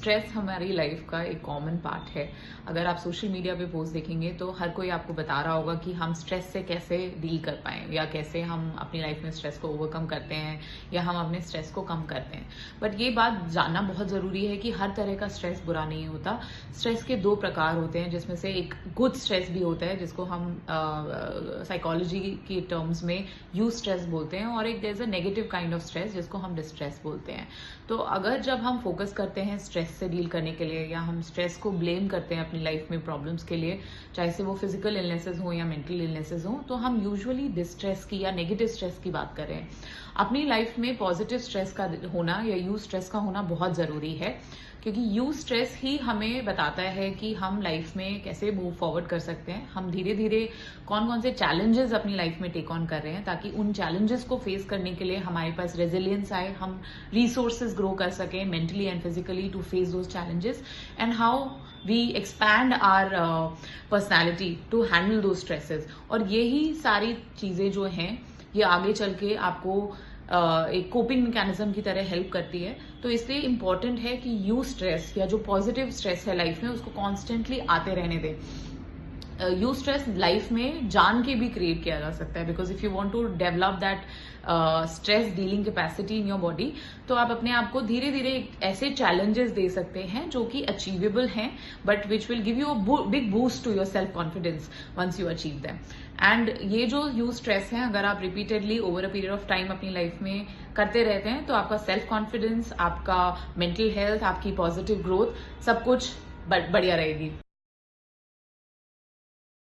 Stress हमारी life का एक कॉमन पार्ट है। अगर आप सोशल मीडिया पे पोस्ट देखेंगे तो हर कोई आपको बता रहा होगा कि हम स्ट्रेस से कैसे डील कर पाएं या कैसे हम अपनी लाइफ में स्ट्रेस को ओवरकम करते हैं या हम अपने स्ट्रेस को कम करते हैं। बट ये बात जानना बहुत ज़रूरी है कि हर तरह का स्ट्रेस बुरा नहीं होता। स्ट्रेस के दो प्रकार होते हैं, जिसमें से एक गुड स्ट्रेस भी होता है जिसको हम साइकोलॉजी की टर्म्स में यूज स्ट्रेस बोलते हैं, और एक there is a negative kind of stress जिसको हम डिस्ट्रेस बोलते हैं। तो अगर जब हम फोकस करते हैं स्ट्रेस से डील करने के लिए या हम स्ट्रेस को ब्लेम करते हैं अपनी लाइफ में प्रॉब्लम्स के लिए, चाहे से वो फिजिकल इलनेसेस हो या मेंटल इलनेसेस हो, तो हम यूजुअली डिस्ट्रेस की या नेगेटिव स्ट्रेस की बात कर रहे हैं। अपनी लाइफ में पॉजिटिव स्ट्रेस का होना या यूज स्ट्रेस का होना बहुत जरूरी है, क्योंकि यूज स्ट्रेस ही हमें बताता है कि हम लाइफ में कैसे मूव फॉरवर्ड कर सकते हैं, हम धीरे धीरे कौन कौन से चैलेंजेस अपनी लाइफ में टेक ऑन कर रहे हैं, ताकि उन चैलेंजेस को फेस करने के लिए हमारे पास रेजिलियंस आए, हम रिसोर्सेज ग्रो कर सकें mentally and physically to face those challenges, and how we expand our personality to handle those stresses. और यही सारी चीजें जो हैं ये आगे चल के आपको एक कोपिंग मैकेनिज्म की तरह हेल्प करती है। तो इसलिए इंपॉर्टेंट है कि यू स्ट्रेस या जो पॉजिटिव स्ट्रेस है लाइफ में उसको कॉन्स्टेंटली आते रहने दें। यू स्ट्रेस लाइफ में जान के भी क्रिएट किया जा सकता है, because if you want to develop that stress dealing capacity in your body, तो आप अपने आप को धीरे धीरे ऐसे चैलेंजेस दे सकते हैं जो कि अचीवेबल हैं, but which will give you a big boost to your self confidence once you achieve them. And ये जो यू स्ट्रेस है, अगर आप repeatedly over a period of time अपनी लाइफ में करते रहते हैं, तो आपका सेल्फ कॉन्फिडेंस, आपका मेंटल हेल्थ, आपकी पॉजिटिव ग्रोथ, सब कुछ बढ़िया रहेगी।